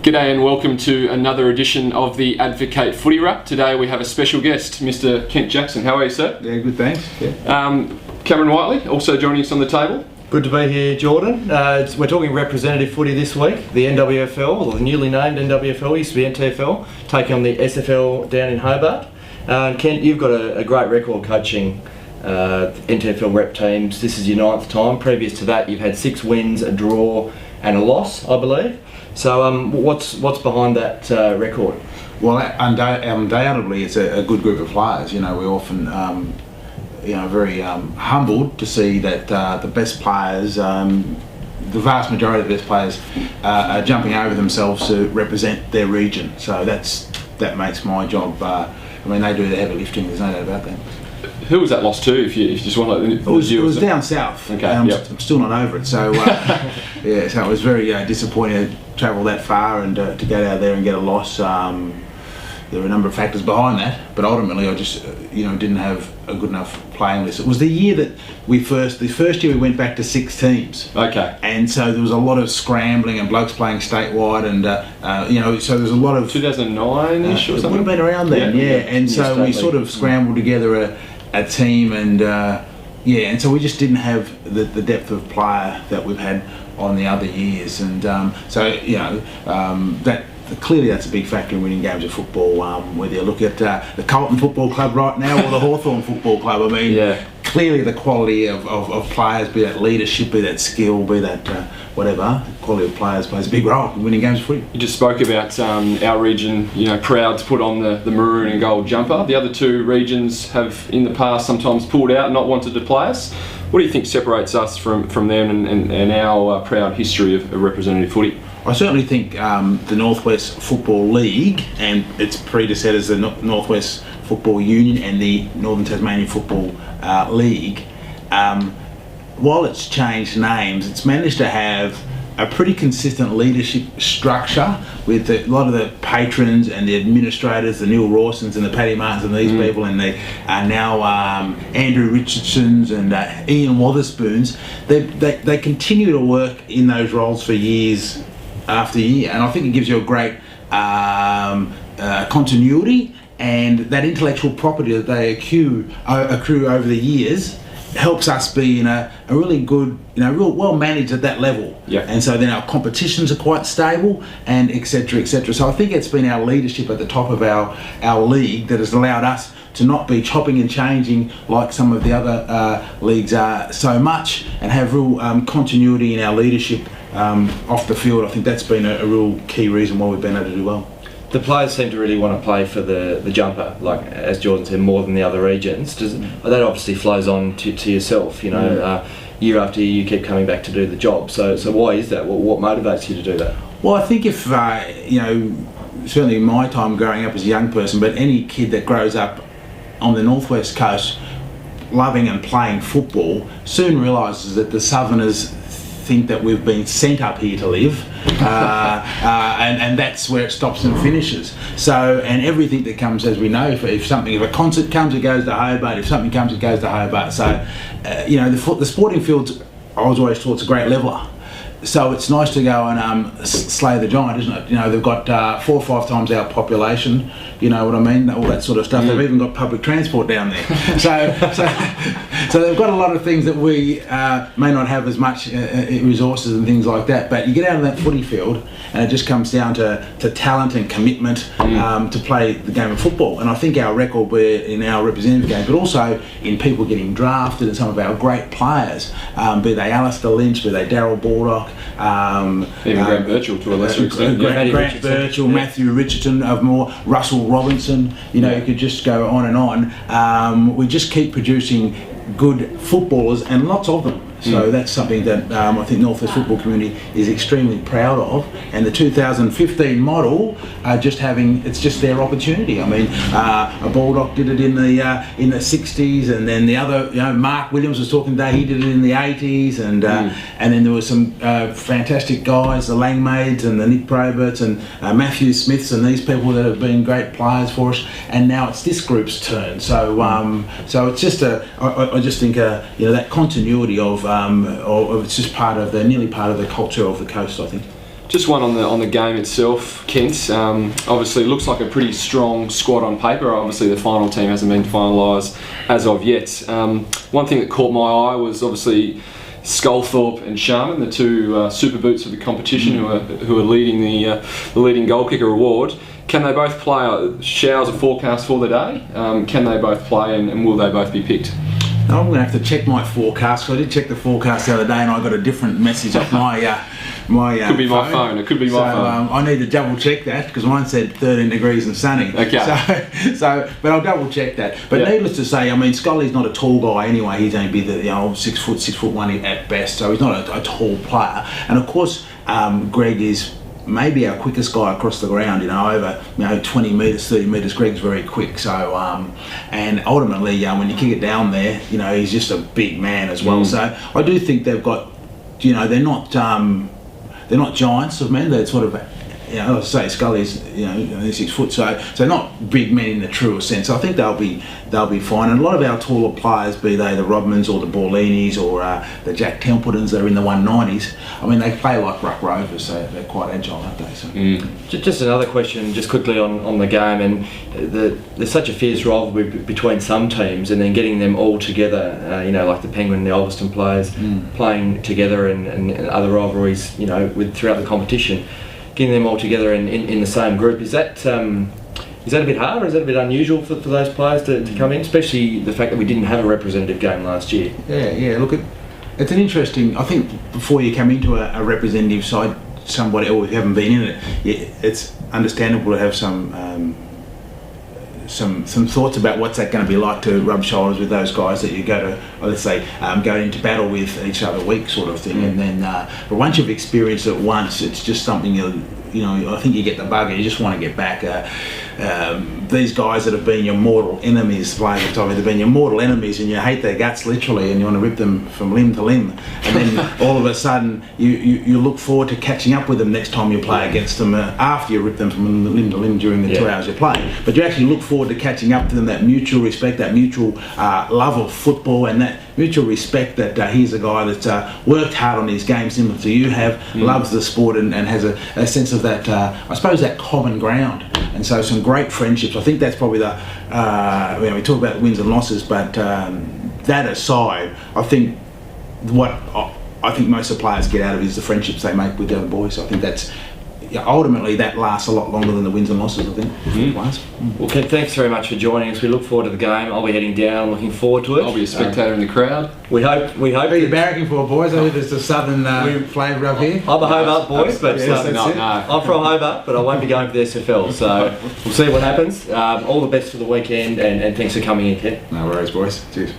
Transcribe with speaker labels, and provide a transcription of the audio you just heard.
Speaker 1: G'day and welcome to another edition of the Advocate Footy Wrap. Today we have a special guest, Mr. Kent Jackson. How are you, sir?
Speaker 2: Yeah, good, thanks. Yeah.
Speaker 1: Cameron Whiteley, also joining us on the table.
Speaker 3: Good to be here, Jordan. We're talking representative footy this week. The NWFL, or the newly named NWFL, used to be NTFL, taking on the SFL down in Hobart. Kent, you've got a great record coaching NTFL rep teams. This is your 9th time. Previous to that, you've had 6 wins, a draw and a loss, I believe. So what's behind that record?
Speaker 2: Well, undoubtedly it's a good group of players. You know, we're often very humbled to see that the best players, the vast majority of the best players are jumping over themselves to represent their region. So that makes my job, they do the heavy lifting, there's no doubt about that.
Speaker 1: Who was that lost to, if you just want to...
Speaker 2: It was down south.
Speaker 1: Okay,
Speaker 2: I'm still not over it. So, so it was very disappointing to travel that far and to go out there and get a loss. There were a number of factors behind that, but ultimately I just, didn't have a good enough playing list. It was the year that the first year we went back to 6 teams.
Speaker 1: Okay.
Speaker 2: And so there was a lot of scrambling and blokes playing statewide, and so there's a lot of
Speaker 1: 2009-ish or something.
Speaker 2: It would have been around then, yeah. And so we sort of scrambled together a team, and and so we just didn't have the depth of player that we've had on the other years, and that clearly that's a big factor in winning games of football. Whether you look at the Carlton Football Club right now or the Hawthorn Football Club, clearly the quality of players, be that leadership, be that skill, be that whatever, quality of players plays a big role in winning games of footy.
Speaker 1: You just spoke about our region, proud to put on the maroon and gold jumper. The other 2 regions have in the past sometimes pulled out, not wanted to play us. What do you think separates us from them and our proud history of representative footy?
Speaker 2: I certainly think the Northwest Football League and its predecessors, the Northwest Football Union and the Northern Tasmanian Football League, while it's changed names, it's managed to have a pretty consistent leadership structure with a lot of the patrons and the administrators, the Neil Rawsons and the Paddy Martins and these people, and they are now Andrew Richardsons and Ian Wotherspoons. They continue to work in those roles for years after year, and I think it gives you a great continuity, and that intellectual property that they accrue over the years helps us be in a really good, real well managed at that level.
Speaker 1: Yeah.
Speaker 2: And so then our competitions are quite stable, and etc. etc. So I think it's been our leadership at the top of our league that has allowed us to not be chopping and changing like some of the other leagues are so much, and have real continuity in our leadership off the field. I think that's been a real key reason why we've been able to do well.
Speaker 3: The players seem to really want to play for the jumper, like as Jordan said, more than the other regions. That obviously flows on to yourself, year after year you keep coming back to do the job. So why is that? What motivates you to do that?
Speaker 2: Well, I think if, certainly in my time growing up as a young person, but any kid that grows up on the Northwest Coast loving and playing football soon realises that the Southerners think that we've been sent up here to live, and that's where it stops and finishes. So, and everything that comes, as we know, if a concert comes, it goes to Hobart. If something comes, it goes to Hobart. So, the sporting field, I was always taught, it's a great leveller. So it's nice to go and slay the giant, isn't it? They've got 4 or 5 times our population. You know what I mean? All that sort of stuff. They've even got public transport down there. So they've got a lot of things that we may not have as much resources and things like that. But you get out of that footy field, and it just comes down to talent and commitment to play the game of football. And I think our record in our representative game, but also in people getting drafted, and some of our great players, be they Alistair Lynch, be they Darryl Baldock,
Speaker 1: even Grant Birchall to a lesser extent.
Speaker 2: Grant Birchall, Matthew Richardson, Russell Robinson. You could just go on and on. We just keep producing good footballers, and lots of them. So that's something that I think Northwest football community is extremely proud of. And the 2015 model, it's just their opportunity. I mean, a Baldock did it in the 60s, and then the other, Mark Williams was talking today. He did it in the 80s, and then there were some fantastic guys, the Langmaids and the Nick Proberts and Matthew Smiths, and these people that have been great players for us. And now it's this group's turn. So it's just I just think that continuity of it's just nearly part of the culture of the coast, I think.
Speaker 1: Just one on the game itself, Kent. Obviously, it looks like a pretty strong squad on paper. Obviously, the final team hasn't been finalised as of yet. One thing that caught my eye was obviously Sculthorpe and Sharman, the two super boots of the competition, who are leading the leading goal kicker award. Can they both play? Showers a forecast for the day. Can they both play, and will they both be picked?
Speaker 2: I'm going to have to check my forecast. I did check the forecast the other day, and I got a different message off my
Speaker 1: could be my phone. It could be my phone.
Speaker 2: I need to double check that because mine said 13 degrees and sunny.
Speaker 1: Okay.
Speaker 2: But I'll double check that. But needless to say, I mean, Scully's not a tall guy anyway. He's only the 6'1" at best, so he's not a tall player. And of course, Greg is maybe our quickest guy across the ground, over 20 metres, 30 metres. Greg's very quick, so and ultimately when you kick it down there, he's just a big man as well. So I do think they've got, they're not giants of men. They're sort of, as I say, Scully's 6 foot, so not big men in the truest sense. I think they'll be fine. And a lot of our taller players, be they the Rodmans or the Borlinis or the Jack Templetons that are in the 190s, I mean, they play like ruck rovers, so they're quite agile, aren't they? So.
Speaker 3: Just another question, just quickly on the game, and there's such a fierce rivalry between some teams, and then getting them all together, like the Penguin and the Ulverston players playing together, and other rivalries, throughout the competition. Getting them all together in the same group, is that a bit hard, or is that a bit unusual for those players to come in, especially the fact that we didn't have a representative game last year?
Speaker 2: Yeah. Look, it's an interesting. I think before you come into a representative side, somebody, or if you haven't been in it, it's understandable to have some thoughts about what's that going to be like to rub shoulders with those guys that you go to, let's say, go into battle with each other week, sort of thing. And then, but once you've experienced it once, it's just something I think you get the bug and you just want to get back. These guys that have been your mortal enemies, players have told me they've been your mortal enemies, and you hate their guts literally, and you want to rip them from limb to limb. And then all of a sudden, you look forward to catching up with them next time you play against them after you rip them from limb to limb during the 2 hours you play. But you actually look forward to catching up to them. That mutual respect, that mutual love of football, and that mutual respect that he's a guy that's worked hard on his game, similar to you have, loves the sport, and has a sense of that, I suppose, that common ground. And so some great friendships. I think that's probably we talk about wins and losses, but that aside, I think most of the players get out of it is the friendships they make with the other boys. So I think that's ultimately that lasts a lot longer than the wins and losses, I think.
Speaker 3: Well, Ken, thanks very much for joining us. We look forward to the game. I'll be heading down, looking forward to it.
Speaker 1: I'll be a spectator in the crowd.
Speaker 3: We hope.
Speaker 2: Who are you barracking for, boys? I think there's a southern flavour up here.
Speaker 3: I'm a Hobart boy, but
Speaker 1: No.
Speaker 3: I'm from Hobart, but I won't be going for the SFL, so we'll see what happens. All the best for the weekend, and thanks for coming in, Ken.
Speaker 2: No worries, boys. Cheers.